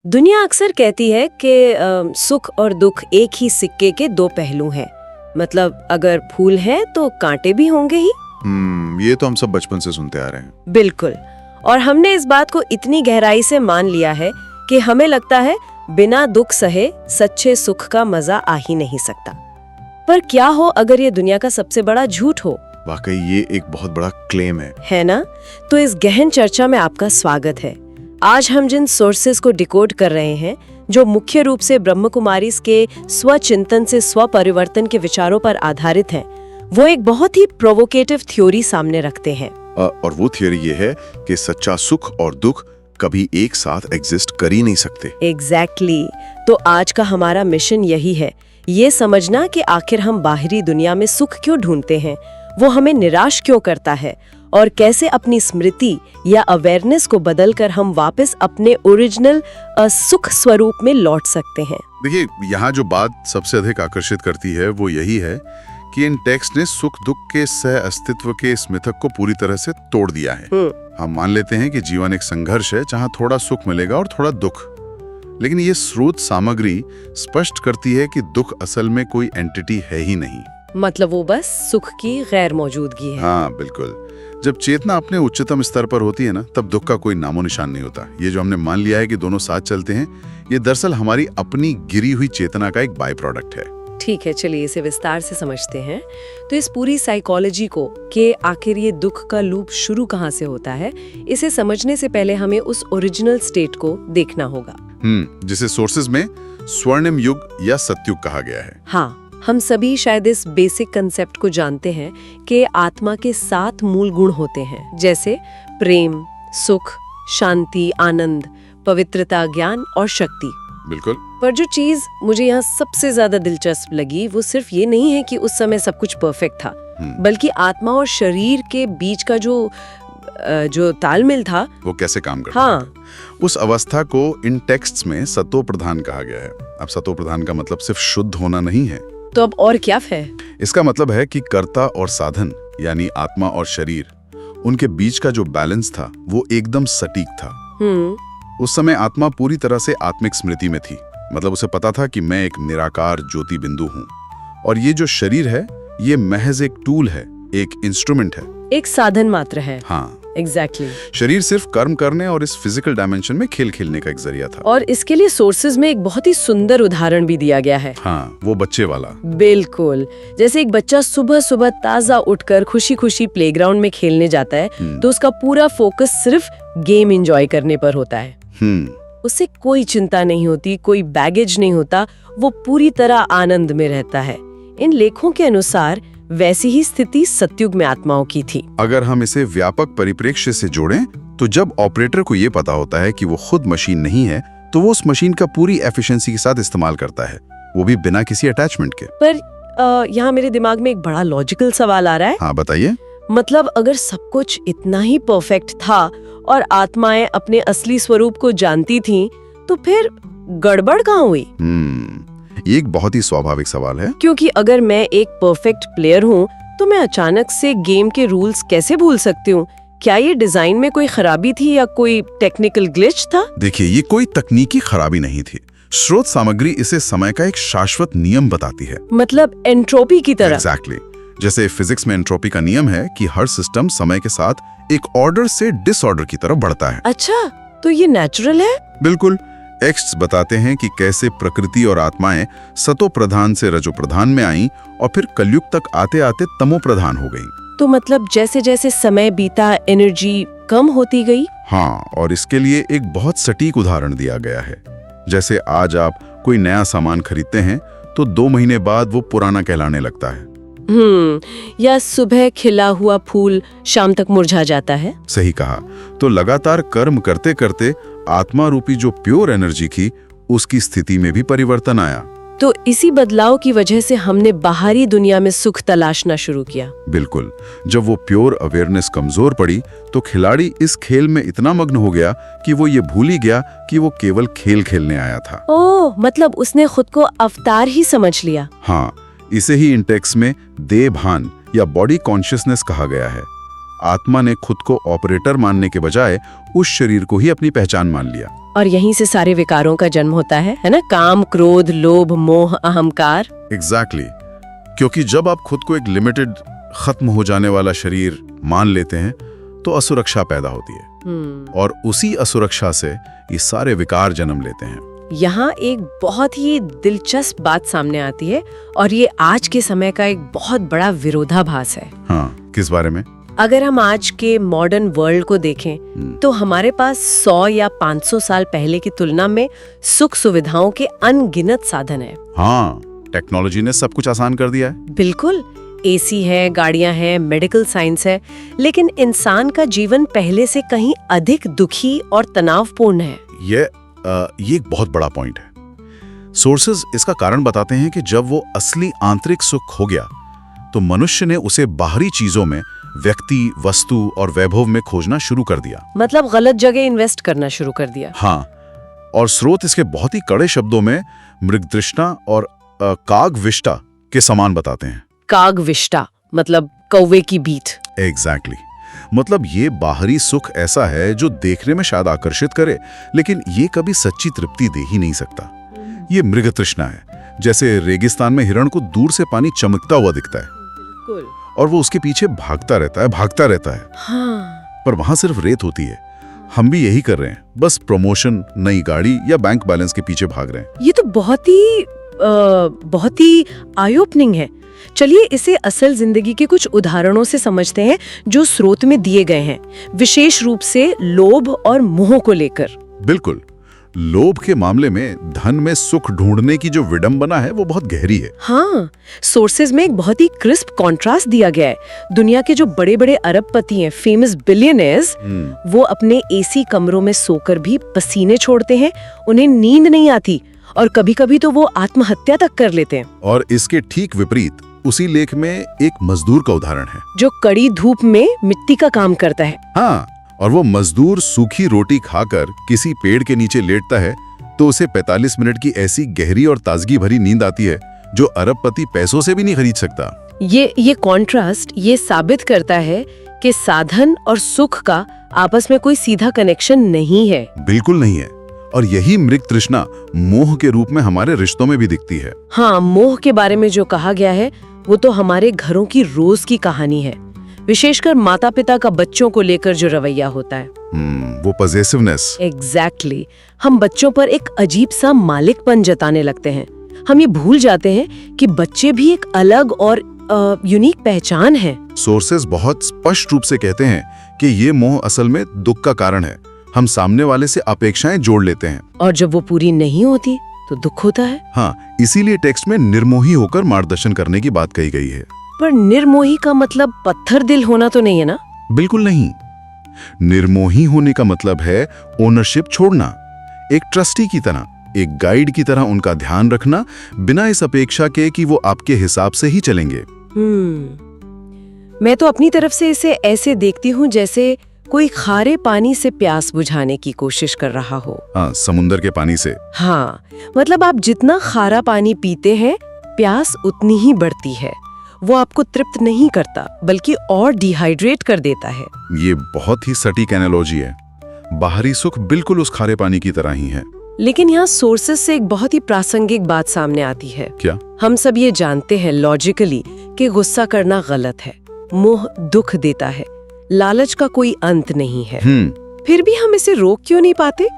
दुनिया अक्सर कहती है कि सुख और दुख एक ही सिक्के के दो पहलू हैं। मतलब अगर फूल है तो कांटे भी होंगे ही। ये तो हम सब बचपन से सुनते आ रहे हैं। बिल्कुल। और हमने इस बात को इतनी गहराई से मान लिया है कि हमें लगता है बिना दुख सहे सच्चे सुख का मजा आ ही नहीं सकता। पर क्या हो अगर ये दुनिया का सबसे बड़ा झूठ हो? वाकई ये एक बहुत बड़ा क्लेम है ना? तो इस गहन चर्चा में आपका स्वागत है। आज हम जिन सोर्सेस को डिकोड कर रहे हैं, जो मुख्य रूप से ब्रह्म कुमारीज के स्वचिंतन से स्व परिवर्तन के विचारों पर आधारित हैं, वो एक बहुत ही प्रोवोकेटिव थ्योरी सामने रखते हैं। और वो थ्योरी ये है कि सच्चा सुख और दुख कभी एक साथ एग्जिस्ट कर ही नहीं सकते। एग्जैक्टली। तो आज का हमारा मिशन यही है, ये समझना कि आखिर हम बाहरी दुनिया में सुख क्यों ढूंढते हैं, वो हमें निराश क्यों करता है, और कैसे अपनी स्मृति या अवेयरनेस को बदलकर हम वापस अपने ओरिजिनल सुख स्वरूप में लौट सकते हैं। देखिए, यहाँ जो बात सबसे अधिक आकर्षित करती है वो यही है कि इन टेक्स्ट ने सुख दुख के सह अस्तित्व के इस मिथक को पूरी तरह से तोड़ दिया है। हम मान लेते हैं कि जीवन एक संघर्ष है जहाँ थोड़ा सुख मिलेगा और थोड़ा दुख, लेकिन ये स्रोत सामग्री स्पष्ट करती है कि दुख असल में कोई एंटिटी है ही नहीं। मतलब वो बस सुख की गैर मौजूदगी है। हाँ बिल्कुल। जब चेतना अपने उच्चतम स्तर पर होती है ना, तब दुख का कोई नामो निशान नहीं होता। ये जो हमने मान लिया है कि दोनों साथ चलते हैं, ये दरअसल हमारी अपनी गिरी हुई चेतना का एक बाय प्रोडक्ट है। ठीक है, चलिए इसे विस्तार से समझते हैं। तो इस पूरी साइकोलॉजी को कि आखिर ये दुख का लूप शुरू कहाँ से होता है, इसे समझने से पहले हमें उस ओरिजिनल स्टेट को देखना होगा। जिसे सोर्सेज में स्वर्णिम युग या सतयुग कहा गया है। हाँ, हम सभी शायद इस बेसिक कंसेप्ट को जानते हैं कि आत्मा के 7 मूल गुण होते हैं, जैसे प्रेम, सुख, शांति, आनंद, पवित्रता, ज्ञान और शक्ति। बिल्कुल। पर जो चीज मुझे यहाँ सबसे ज्यादा दिलचस्प लगी वो सिर्फ ये नहीं है कि उस समय सब कुछ परफेक्ट था, बल्कि आत्मा और शरीर के बीच का जो तालमेल था वो कैसे काम करता हाँ, उस अवस्था को इन टेक्स्ट्स में सतो प्रधान कहा गया है। अब सतो प्रधान का मतलब सिर्फ शुद्ध होना नहीं है। तो अब और क्या है? इसका मतलब है कि कर्ता और साधन यानी आत्मा और शरीर, उनके बीच का जो बैलेंस था वो एकदम सटीक था। उस समय आत्मा पूरी तरह से आत्मिक स्मृति में थी। मतलब उसे पता था कि मैं एक निराकार ज्योति बिंदु हूँ, और ये जो शरीर है ये महज एक टूल है, एक इंस्ट्रूमेंट है, एक साधन मात्र है। हाँ एग्जैक्टली। शरीर सिर्फ कर्म करने और इस फिजिकल डायमेंशन में खेल खेलने का एक जरिया था। और इसके लिए सोर्सेज में एक बहुत ही सुंदर उदाहरण भी दिया गया है। हाँ, वो बच्चे वाला। बिल्कुल। जैसे एक बच्चा सुबह सुबह ताजा उठकर खुशी खुशी प्लेग्राउंड में खेलने जाता है, तो उसका पूरा फोकस सिर्फ गेम एंजॉय करने पर होता है। उससे कोई चिंता नहीं होती, कोई बैगेज नहीं होता, वो पूरी तरह आनंद में रहता है। इन लेखों के अनुसार वैसी ही स्थिति सतयुग में आत्माओं की थी। अगर हम इसे व्यापक परिप्रेक्ष्य से जोड़ें, तो जब ऑपरेटर को ये पता होता है कि वो खुद मशीन नहीं है, तो वो उस मशीन का पूरी एफिशिएंसी के साथ इस्तेमाल करता है, वो भी बिना किसी अटैचमेंट के। पर यहाँ मेरे दिमाग में एक बड़ा लॉजिकल सवाल आ रहा है। हाँ बताइए। मतलब अगर सब कुछ इतना ही परफेक्ट था और आत्माएं अपने असली स्वरूप को जानती थीं, तो फिर गड़बड़ कहाँ हुई? ये एक बहुत ही स्वाभाविक सवाल है। क्योंकि अगर मैं एक परफेक्ट प्लेयर हूँ, तो मैं अचानक से गेम के रूल्स कैसे भूल सकती हूँ? क्या ये डिजाइन में कोई खराबी थी या कोई टेक्निकल ग्लिच था? देखिए, ये कोई तकनीकी खराबी नहीं थी। स्रोत सामग्री इसे समय का एक शाश्वत नियम बताती है। मतलब एंट्रोपी की तरह। एग्जैक्टली। जैसे फिजिक्स में एंट्रोपी का नियम है कि हर सिस्टम समय के साथ एक ऑर्डर से डिसऑर्डर की तरफ बढ़ता है। अच्छा, तो ये नेचुरल है? बिल्कुल। टेक्स्ट्स बताते हैं कि कैसे प्रकृति और आत्माएं सतो प्रधान से रजो प्रधान में आईं और फिर कलयुग तक आते आते तमो प्रधान हो गईं। तो मतलब जैसे जैसे समय बीता एनर्जी कम होती गई? हाँ, और इसके लिए एक बहुत सटीक उदाहरण दिया गया है। जैसे आज आप कोई नया सामान खरीदते हैं तो 2 महीने बाद वो पुराना कहलाने लगता है। या सुबह खिला हुआ फूल शाम तक मुरझा जाता है। सही कहा। तो लगातार कर्म करते करते आत्मा रूपी जो प्योर एनर्जी थी, उसकी स्थिति में भी परिवर्तन आया। तो इसी बदलाव की वजह से हमने बाहरी दुनिया में सुख तलाशना शुरू किया। बिल्कुल। जब वो प्योर अवेयरनेस कमजोर पड़ी, तो खिलाड़ी इस खेल में इतना मग्न हो गया कि वो ये भूल ही गया कि वो केवल खेल खेलने आया था। ओह, मतलब उसने खुद को अवतार ही समझ लिया। हाँ, इसे ही इन टेक्स्ट में देह भान या बॉडी कॉन्शियसनेस कहा गया है। आत्मा ने खुद को ऑपरेटर मानने के बजाय उस शरीर को ही अपनी पहचान मान लिया। और यहीं से सारे विकारों का जन्म होता है ना? काम, क्रोध, लोभ, मोह, अहंकार। एग्जैक्टली क्योंकि जब आप खुद को एक लिमिटेड, खत्म हो जाने वाला शरीर मान लेते हैं तो असुरक्षा पैदा होती है और उसी असुरक्षा से ये सारे विकार जन्म लेते हैं। यहाँ एक बहुत ही दिलचस्प बात सामने आती है और ये आज के समय का एक बहुत बड़ा विरोधाभास है। हाँ, किस बारे में? अगर हम आज के मॉडर्न वर्ल्ड को देखें तो हमारे पास 100 या 500 साल पहले की तुलना में सुख सुविधाओं के अनगिनत साधन है। हाँ, टेक्नोलॉजी ने सब कुछ आसान कर दिया है। बिल्कुल, एसी है, गाड़ियां हैं, मेडिकल साइंस है, लेकिन इंसान का जीवन पहले से कहीं अधिक दुखी और तनावपूर्ण है। ये एक बहुत बड़ा पॉइंट है। सोर्सेज इसका कारण बताते हैं कि जब वो असली आंतरिक सुख हो गया तो मनुष्य ने उसे बाहरी चीजों में, व्यक्ति, वस्तु और वैभव में खोजना शुरू कर दिया। मतलब गलत जगह इन्वेस्ट करना शुरू कर दिया। हाँ, और स्रोत इसके बहुत ही कड़े शब्दों में मृगतृष्णा और कागविष्टा के समान बताते हैं। कागविष्टा मतलब कौवे की बीट। एग्जैक्टली मतलब ये बाहरी सुख ऐसा है जो देखने में शायद आकर्षित करे, लेकिन ये कभी सच्ची तृप्ति दे ही नहीं सकता। ये मृगतृष्णा है, जैसे रेगिस्तान में हिरण को दूर से पानी चमकता हुआ दिखता है और वो उसके पीछे भागता रहता है। हाँ। पर वहां सिर्फ रेत होती है। हम भी यही कर रहे हैं, बस प्रमोशन, नई गाड़ी या बैंक बैलेंस के पीछे भाग रहे हैं। ये तो बहुत ही आई ओपनिंग है। चलिए इसे असल जिंदगी के कुछ उदाहरणों से समझते हैं जो स्रोत में दिए गए हैं, विशेष रूप से लोभ और मोह को लेकर। बिल्कुल, लोभ के मामले में धन में सुख ढूंढने की जो विडंबना है वो बहुत गहरी है। हाँ, सोर्सेज में एक बहुत ही क्रिस्प कॉन्ट्रास्ट दिया गया है। दुनिया के जो बड़े बड़े अरबपति हैं, फेमस बिलियनर्स, वो अपने एसी कमरों में सोकर भी पसीने छोड़ते हैं, उन्हें नींद नहीं आती और कभी-कभी तो वो आत्महत्या तक कर लेते हैं। और इसके ठीक विपरीत उसी लेख में एक मजदूर का उदाहरण है जो कड़ी धूप में मिट्टी का काम करता है। हाँ, और वो मजदूर सूखी रोटी खाकर किसी पेड़ के नीचे लेटता है तो उसे 45 मिनट की ऐसी गहरी और ताजगी भरी नींद आती है जो अरबपति पैसों से भी नहीं खरीद सकता। ये कॉन्ट्रास्ट ये साबित करता है कि साधन और सुख का आपस में कोई सीधा कनेक्शन नहीं है। बिल्कुल नहीं है। और यही मृग तृष्णा मोह के रूप में हमारे रिश्तों में भी दिखती है। हाँ, मोह के बारे में जो कहा गया है वो तो हमारे घरों की रोज की कहानी है, विशेषकर माता पिता का बच्चों को लेकर जो रवैया होता है। वो पजेसिवनेस। एग्जैक्टली। हम बच्चों पर एक अजीब सा मालिकपन जताने लगते हैं। हम ये भूल जाते हैं कि बच्चे भी एक अलग और यूनिक पहचान है। सोर्सेज बहुत स्पष्ट रूप से कहते हैं कि ये मोह असल में दुख का कारण है। हम सामने वाले से अपेक्षाएं जोड़ लेते हैं और जब वो पूरी नहीं होती तो दुख होता है। हाँ, इसीलिए टेक्स्ट में निर्मोही होकर मार्गदर्शन करने की बात कही गई है। पर निर्मोही का मतलब पत्थर दिल होना तो नहीं है ना? बिल्कुल नहीं। निर्मोही होने का मतलब है ओनरशिप छोड़ना, एक ट्रस्टी की तरह, एक गाइड की तरह उनका ध्यान रखना, बिना इस अपेक्षा के कि वो आपके हिसाब से ही चलेंगे। मैं तो अपनी तरफ से इसे ऐसे देखती हूँ जैसे कोई खारे पानी से प्यास बुझाने की कोशिश कर रहा हो। हाँ, समुंदर के पानी से। हाँ, मतलब आप जितना खारा पानी पीते हैं प्यास उतनी ही बढ़ती है। वो आपको तृप्त नहीं करता बल्कि और डिहाइड्रेट कर देता है। ये बहुत ही सटीक एनालॉजी है। बाहरी सुख बिल्कुल उस खारे पानी की तरह ही है। लेकिन यहाँ सोर्सेज से एक बहुत ही प्रासंगिक बात सामने आती है। क्या? हम सब ये जानते हैं लॉजिकली कि गुस्सा करना गलत है, मोह दुख देता है, लालच का कोई अंत नहीं है। फिर भी हम इसे रोक क्यों नहीं पाते?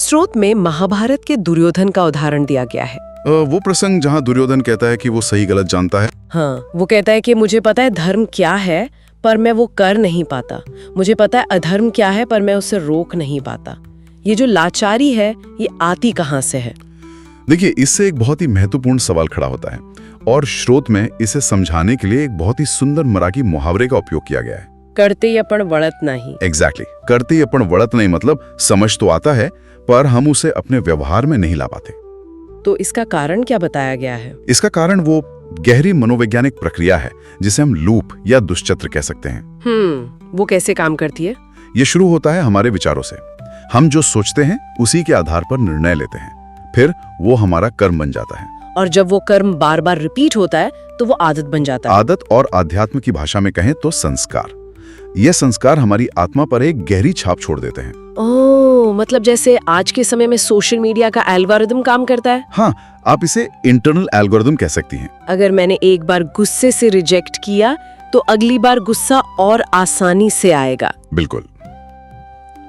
स्रोत में महाभारत के दुर्योधन का उदाहरण दिया गया है। वो प्रसंग जहाँ दुर्योधन कहता है कि वो सही गलत जानता है। हाँ, वो कहता है कि मुझे पता है धर्म क्या है पर मैं वो कर नहीं पाता, मुझे पता है अधर्म क्या है पर मैं उसे रोक नहीं पाता। ये जो लाचारी है ये आती कहाँ से है? देखिए, इससे एक बहुत ही महत्वपूर्ण सवाल खड़ा होता है और स्रोत में इसे समझाने के लिए एक बहुत ही सुंदर मराठी मुहावरे का उपयोग किया गया है। करते अपन वड़त नहीं। एग्जैक्टली, करते अपन वड़त नहीं मतलब समझ तो आता है पर हम उसे अपने व्यवहार में नहीं ला पाते। तो इसका कारण क्या बताया गया है? इसका कारण वो गहरी मनोवैज्ञानिक प्रक्रिया है जिसे हम लूप या दुष्चक्र कह सकते हैं। वो कैसे काम करती है? ये शुरू होता है हमारे विचारों से। हम जो सोचते हैं उसी के आधार पर निर्णय लेते हैं, फिर वो हमारा कर्म बन जाता है और जब वो कर्म बार बार रिपीट होता है तो वो आदत बन जाता है। आदत और आध्यात्म की भाषा में कहें तो संस्कार। ये संस्कार हमारी आत्मा पर एक गहरी छाप छोड़ देते हैं। ओह, मतलब जैसे आज के समय में सोशल मीडिया का एल्गोरिदम काम करता है। हाँ, आप इसे इंटरनल एल्गोरिदम कह सकती हैं। अगर मैंने एक बार गुस्से से रिजेक्ट किया तो अगली बार गुस्सा और आसानी से आएगा। बिल्कुल।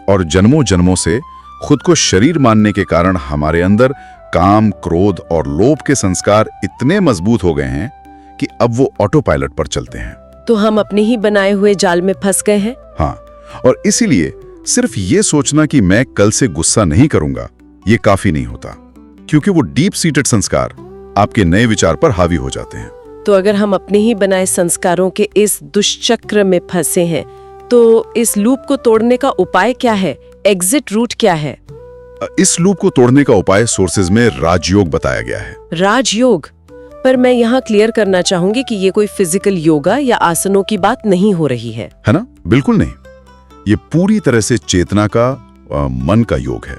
और जन्मों जन्मों से खुद को शरीर मानने के कारण हमारे अंदर काम, क्रोध और लोभ के संस्कार इतने मजबूत हो गए हैं कि अब वो ऑटो पायलट पर चलते हैं। तो हम अपने ही बनाए हुए जाल में फंस गए हैं। हाँ, और इसीलिए सिर्फ ये सोचना कि मैं कल से गुस्सा नहीं करूंगा, ये काफी नहीं होता, क्योंकि वो डीप सीटेड संस्कार आपके नए विचार पर हावी हो जाते हैं। तो अगर हम अपने ही बनाए संस्कारों के इस दुष्चक्र में फंसे हैं, तो इस लूप को तोड़ने का उपाय क्या है? एग्जिट रूट क्या है? इस लूप को तोड़ने का उपाय सोर्सेज में राजयोग बताया गया है। राजयोग? पर मैं यहाँ क्लियर करना चाहूंगी कि ये कोई फिजिकल योगा या आसनों की बात नहीं हो रही है ना? बिल्कुल नहीं। ये पूरी तरह से चेतना का, मन का योग है।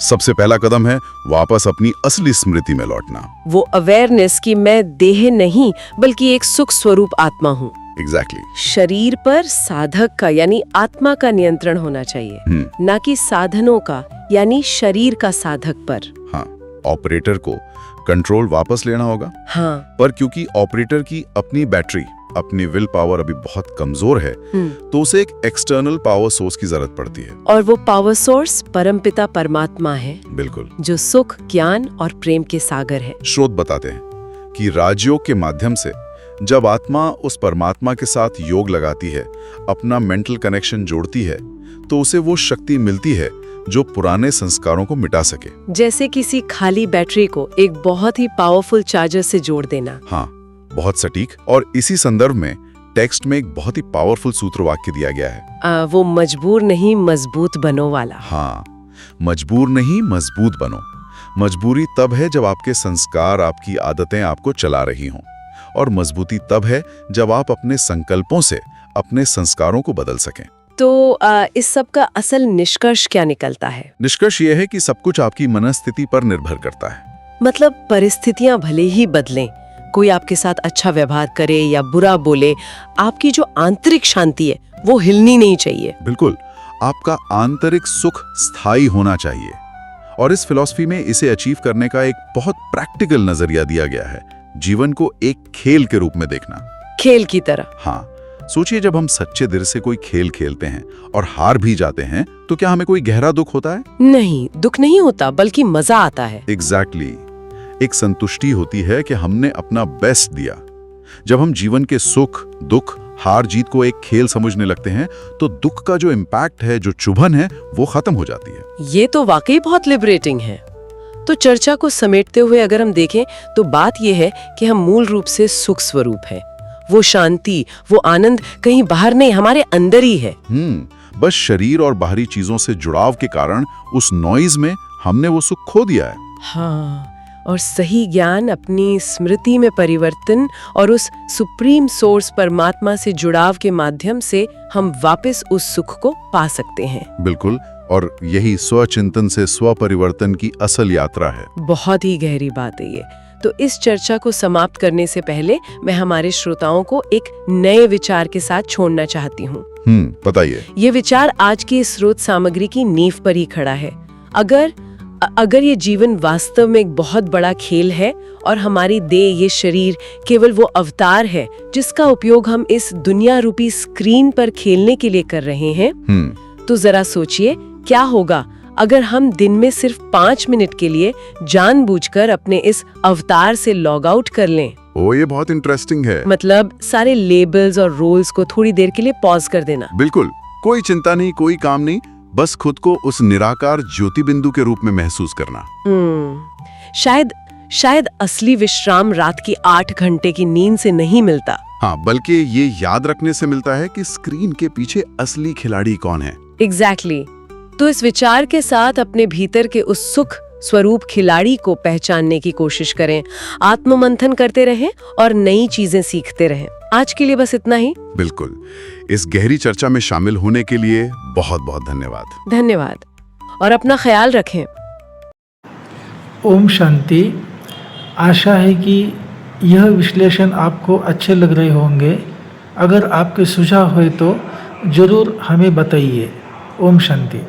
सबसे पहला कदम है वापस अपनी असली स्मृति में लौटना। वो अवेयरनेस कि मैं देह नहीं बल्कि एक सुख स्वरूप आत्मा हूँ। एग्जैक्टली। शरीर पर साधक का यानी आत्मा का नियंत्रण होना चाहिए, ना कि साधनों का यानी शरीर का साधक पर। हाँ, ऑपरेटर को कंट्रोल वापस लेना होगा। हाँ, पर क्योंकि ऑपरेटर की अपनी बैटरी, अपनी विल पावर अभी बहुत कमजोर है, तो उसे एक एक्सटर्नल पावर सोर्स की जरूरत पड़ती है। और वो पावर सोर्स परमपिता परमात्मा है। बिल्कुल। जो सुख, ज्ञान और प्रेम के सागर है। स्रोत बताते हैं कि राजयोग के माध्यम से जब आत्मा उस परमात्मा के साथ योग लगाती है, अपना मेंटल कनेक्शन जोड़ती है, तो उसे वो शक्ति मिलती है जो पुराने संस्कारों को मिटा सके। जैसे किसी खाली बैटरी को एक बहुत ही पावरफुल चार्जर से जोड़ देना। हाँ, बहुत सटीक। और इसी संदर्भ में टेक्स्ट में एक बहुत ही पावरफुल सूत्र वाक्य दिया गया है। वो मजबूर नहीं मजबूत बनो वाला। हाँ, मजबूर नहीं मजबूत बनो। मजबूरी तब है जब आपके संस्कार, आपकी आदतें आपको चला रही हों, और मजबूती तब है जब आप अपने संकल्पों से अपने संस्कारों को बदल सकें। तो इस सब का असल निष्कर्ष क्या निकलता है? निष्कर्ष ये है कि सब कुछ आपकी मनस्थिति पर निर्भर करता है। मतलब परिस्थितियां भले ही बदलें, कोई आपके साथ अच्छा व्यवहार करे या बुरा बोले, आपकी जो आंतरिक शांति है वो हिलनी नहीं चाहिए। बिल्कुल, आपका आंतरिक सुख स्थायी होना चाहिए। और इस फिलॉसफी में इसे अचीव करने का एक बहुत प्रैक्टिकल नजरिया दिया गया है, जीवन को एक खेल के रूप में देखना। खेल की तरह? हाँ, सोचिए जब हम सच्चे दिल से कोई खेल खेलते हैं और हार भी जाते हैं, तो क्या हमें कोई गहरा दुख होता है? नहीं, दुख नहीं होता, बल्कि मजा आता है। एग्जैक्टली। एक संतुष्टि होती है कि हमने अपना बेस्ट दिया। जब हम जीवन के सुख, दुख, हार जीत को एक खेल समझने लगते हैं, तो दुख का जो इम्पैक्ट है, जो चुभन है, वो खत्म हो जाती है। ये तो वाकई बहुत लिबरेटिंग है। तो चर्चा को समेटते हुए अगर हम देखें, तो बात यह है कि हम मूल रूप से सुख स्वरूप हैं। वो शांति, वो आनंद कहीं बाहर नहीं, हमारे अंदर ही है। बस शरीर और बाहरी चीजों से जुड़ाव के कारण उस नॉइज में हमने वो सुख खो दिया है। हाँ, और सही ज्ञान, अपनी स्मृति में परिवर्तन और उस सुप्रीम सोर्स परमात्मा से जुड़ाव के माध्यम से हम वापस उस सुख को पा सकते हैं। बिल्कुल, और यही स्वचिंतन से स्व परिवर्तन की असल यात्रा है। बहुत ही गहरी बात है ये। तो इस चर्चा को समाप्त करने से पहले मैं हमारे श्रोताओं को एक नए विचार के साथ छोड़ना चाहती हूँ। बताइए। ये विचार आज की स्रोत सामग्री की नींव पर ही खड़ा है। अगर ये जीवन वास्तव में एक बहुत बड़ा खेल है और हमारी देह, ये शरीर केवल वो अवतार है जिसका उपयोग हम इस दुनिया रूपी स्क्रीन पर खेलने के लिए कर रहे हैं, तो जरा सोचिए क्या होगा अगर हम दिन में सिर्फ 5 मिनट के लिए जानबूझकर अपने इस अवतार से लॉग आउट कर लें। ये बहुत इंटरेस्टिंग है। मतलब सारे लेबल्स और रोल्स को थोड़ी देर के लिए पॉज कर देना। बिल्कुल, कोई चिंता नहीं, कोई काम नहीं, बस खुद को उस निराकार ज्योति बिंदु के रूप में महसूस करना। शायद असली विश्राम रात की 8 घंटे की नींद से नहीं मिलता। हाँ, बल्कि ये याद रखने से मिलता है कि स्क्रीन के पीछे असली खिलाड़ी कौन है। एग्जैक्टली। तो इस विचार के साथ अपने भीतर के उस सुख स्वरूप खिलाड़ी को पहचानने की कोशिश करें, आत्ममंथन करते रहें और नई चीजें सीखते रहें। आज के लिए बस इतना ही। बिल्कुल। इस गहरी चर्चा में शामिल होने के लिए बहुत बहुत धन्यवाद। धन्यवाद, और अपना ख्याल रखें। ओम शांति। आशा है कि यह विश्लेषण आपको अच्छे लग रहे होंगे। अगर आपके सुझाव हुए तो ज़रूर हमें बताइए। ओम शांति।